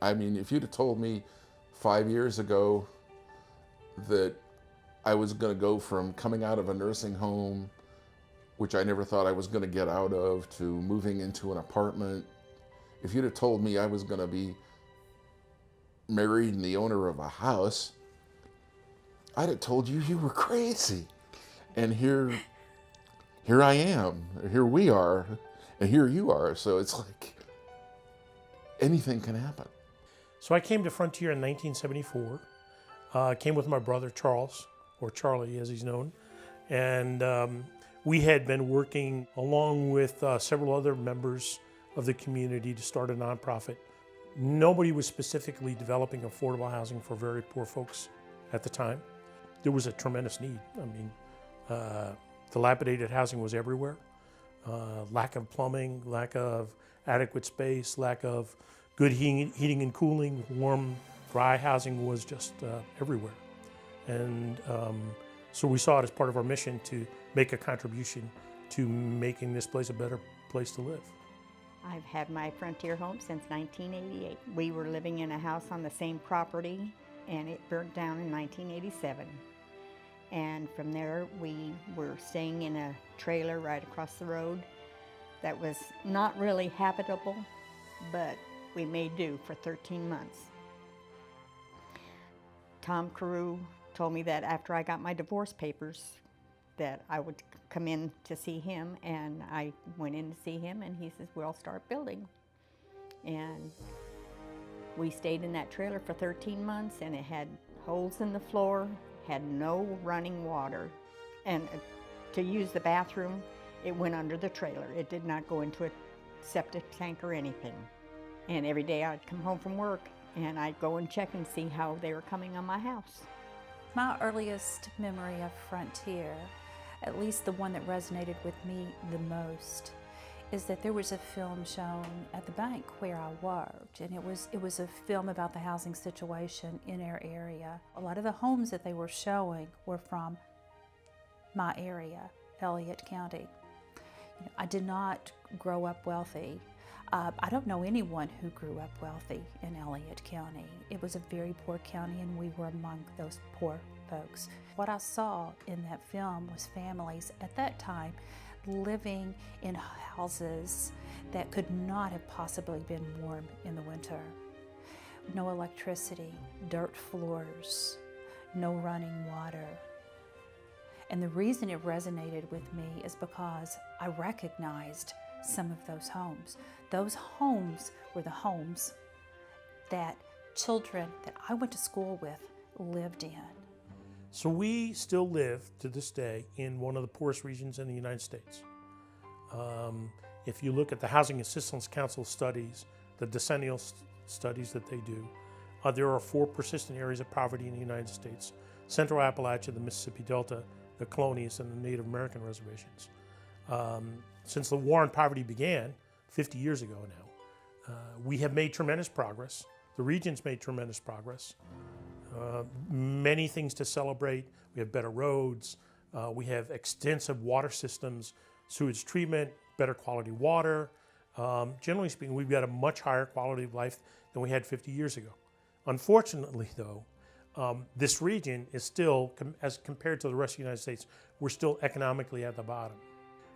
I mean, if you'd have told me 5 years ago that I was going to go from coming out of a nursing home, which I never thought I was going to get out of, to moving into an apartment, if you'd have told me I was going to be married and the owner of a house, I'd have told you you were crazy. And here I am, here we are, and here you are. So it's like anything can happen. So I came to Frontier in 1974. I came with my brother Charles, or Charlie as he's known, and we had been working along with several other members of the community to start a nonprofit. Nobody was specifically developing affordable housing for very poor folks at the time. There was a tremendous need. I mean, dilapidated housing was everywhere. Lack of plumbing, lack of adequate space, lack of good heating and cooling, warm, dry housing was just everywhere. And so we saw it as part of our mission to make a contribution to making this place a better place to live. I've had my Frontier home since 1988. We were living in a house on the same property, and it burnt down in 1987. And from there, we were staying in a trailer right across the road that was not really habitable, but we made do for 13 months. Tom Carew told me that after I got my divorce papers, that I would come in to see him, and I went in to see him, and he says, we'll start building. And we stayed in that trailer for 13 months, and it had holes in the floor, had no running water. And to use the bathroom, it went under the trailer. It did not go into a septic tank or anything. And every day I'd come home from work, and I'd go and check and see how they were coming on my house. My earliest memory of Frontier, at least the one that resonated with me the most, is that there was a film shown at the bank where I worked, and it was a film about the housing situation in our area. A lot of the homes that they were showing were from my area, Elliott County. I did not grow up wealthy. I don't know anyone who grew up wealthy in Elliott County. It was a very poor county, and we were among those poor folks. What I saw in that film was families at that time living in houses that could not have possibly been warm in the winter. No electricity, dirt floors, no running water. And the reason it resonated with me is because I recognized some of those homes. Those homes were the homes that children that I went to school with lived in. So we still live to this day in one of the poorest regions in the United States. If you look at the Housing Assistance Council studies, the decennial studies that they do, there are 4 persistent areas of poverty in the United States: Central Appalachia, the Mississippi Delta, the Colonies, and the Native American reservations. Since the war on poverty began 50 years ago now, we have made tremendous progress. The region's made tremendous progress. Many things to celebrate. We have better roads. We have extensive water systems, sewage treatment, better quality water. Generally speaking, we've got a much higher quality of life than we had 50 years ago. Unfortunately, though, this region is still, as compared to the rest of the United States, we're still economically at the bottom.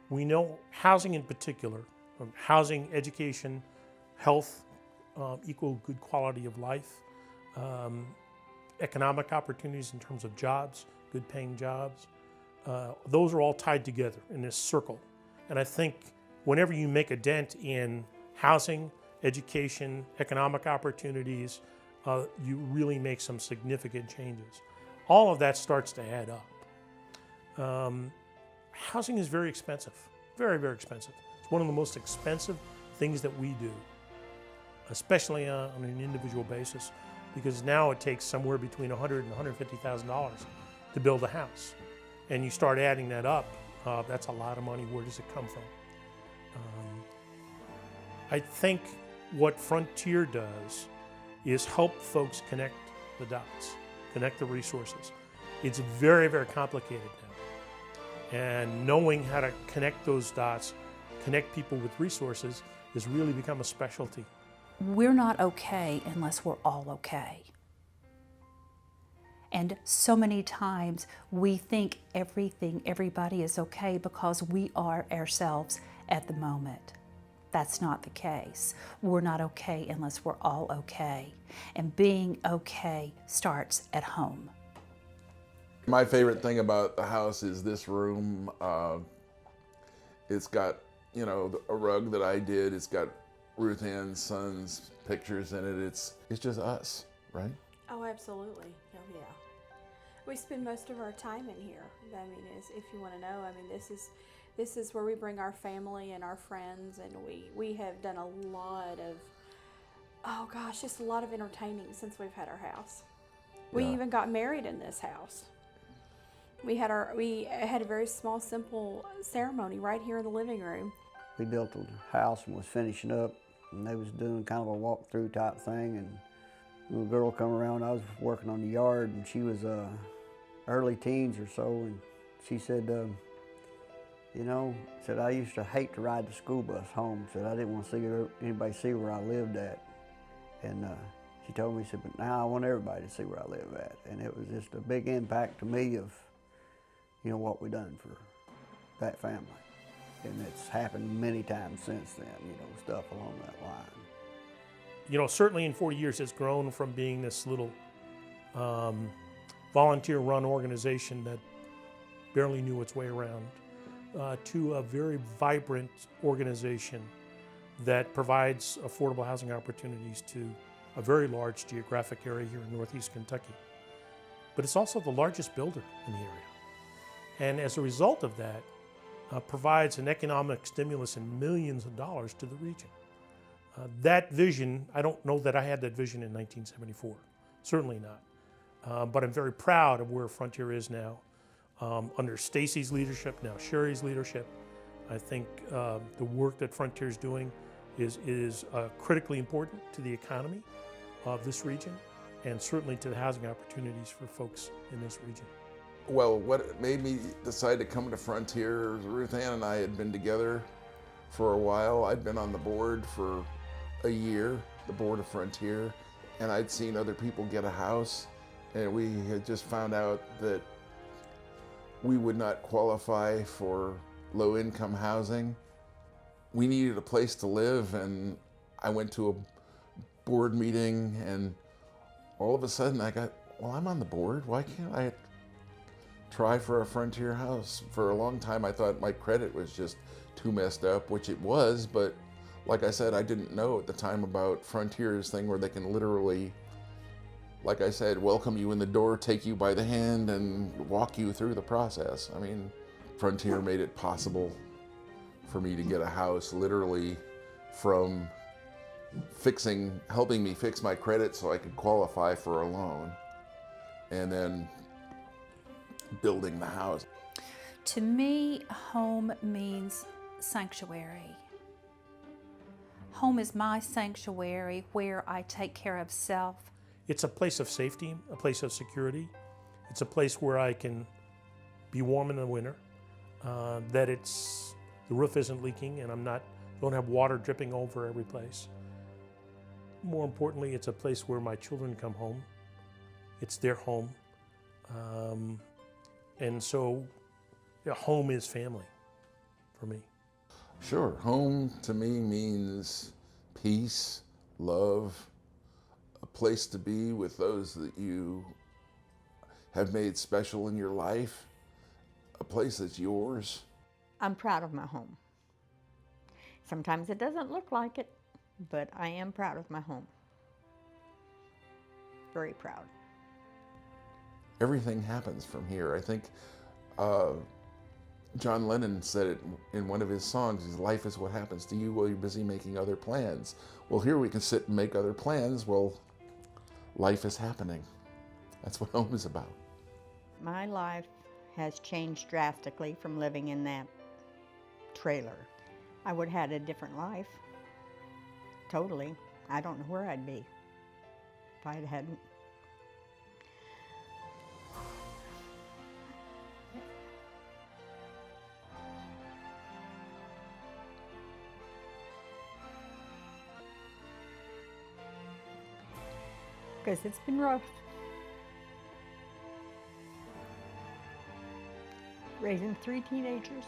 We know housing in particular, housing, education, health, equal good quality of life, economic opportunities in terms of jobs, good paying jobs, those are all tied together in this circle. And I think whenever you make a dent in housing, education, economic opportunities, you really make some significant changes. All of that starts to add up. Housing is very expensive, very, very expensive. It's one of the most expensive things that we do, especially on an individual basis, because now it takes somewhere between $100,000 and $150,000 to build a house. And you start adding that up, that's a lot of money. Where does it come from? I think what Frontier does is help folks connect the dots, connect the resources. It's very, very complicated now. And knowing how to connect those dots, connect people with resources, has really become a specialty we're not okay unless we're all okay. And so many times we think everybody is okay because we are ourselves at the moment. That's not the case. We're not okay unless we're all okay. And being okay starts at home. My favorite thing about the house is this room. It's got, you know, a rug that I did. It's got Ruth Ann's son's pictures in it. It's just us, right? Oh, absolutely. Oh, yeah. We spend most of our time in here. I mean, if you want to know, I mean, this is where we bring our family and our friends, and we have done a lot of, oh gosh, just a lot of entertaining since we've had our house. We Yeah. even got married in this house. We had a very small, simple ceremony right here in the living room. We built a house and was finishing up, and they was doing kind of a walkthrough type thing, and a little girl come around. I was working on the yard, and she was early teens or so, and she said, you know, said, I used to hate to ride the school bus home. Said, I didn't want to see anybody see where I lived at. And she told me, said, but now I want everybody to see where I live at. And it was just a big impact to me of, you know, what we done for that family. And it's happened many times since then, you know, stuff along that line. You know, certainly in 40 years, it's grown from being this little volunteer-run organization that barely knew its way around to a very vibrant organization that provides affordable housing opportunities to a very large geographic area here in Northeast Kentucky. But it's also the largest builder in the area. And as a result of that, provides an economic stimulus in millions of dollars to the region. That vision, I don't know that I had that vision in 1974, certainly not. But I'm very proud of where Frontier is now. Under Stacy's leadership, now Sherry's leadership, I think the work that Frontier is doing is critically important to the economy of this region, and certainly to the housing opportunities for folks in this region. Well, what made me decide to come to Frontier, Ruth Ann and I had been together for a while. I'd been on the board for a year, the board of Frontier, and I'd seen other people get a house, and we had just found out that we would not qualify for low-income housing. We needed a place to live, and I went to a board meeting, and all of a sudden I got, well, I'm on the board. Why can't I try for a Frontier house? For a long time I thought my credit was just too messed up, which it was, but like I said, I didn't know at the time about Frontier's thing where they can literally, like I said, welcome you in the door, take you by the hand, and walk you through the process. I mean, Frontier made it possible for me to get a house, literally from helping me fix my credit so I could qualify for a loan, and then building the house. To me, home means sanctuary. Home is my sanctuary where I take care of self. It's a place of safety, a place of security. It's a place where I can be warm in the winter, that the roof isn't leaking and don't have water dripping over every place. More importantly, it's a place where my children come home. It's their home. And so home is family for me. Sure, home to me means peace, love, a place to be with those that you have made special in your life, a place that's yours. I'm proud of my home. Sometimes it doesn't look like it, but I am proud of my home. Very proud. Everything happens from here. I think John Lennon said it in one of his songs, life is what happens to you while you're busy making other plans. Well, here we can sit and make other plans. Well, life is happening. That's what home is about. My life has changed drastically from living in that trailer. I would have had a different life. Totally. I don't know where I'd be if I hadn't. because it's been rough. Raising 3 teenagers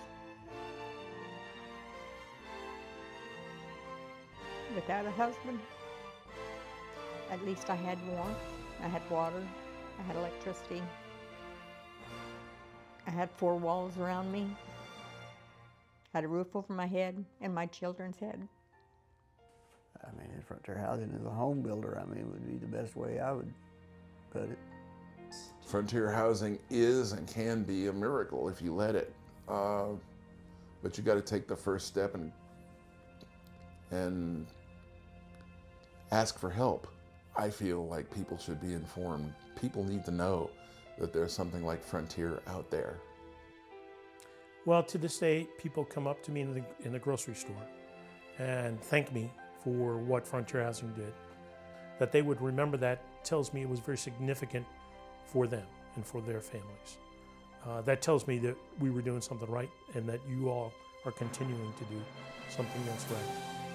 without a husband. At least I had warmth, I had water, I had electricity. I had 4 walls around me, had a roof over my head and my children's head. I mean, frontier housing as a home builder, I mean, would be the best way I would put it. Frontier housing is and can be a miracle if you let it. But you got to take the first step and ask for help. I feel like people should be informed. People need to know that there's something like Frontier out there. Well, to this day, people come up to me in the grocery store and thank me for what Frontier Housing did. That they would remember that tells me it was very significant for them and for their families. That tells me that we were doing something right and that you all are continuing to do something that's right.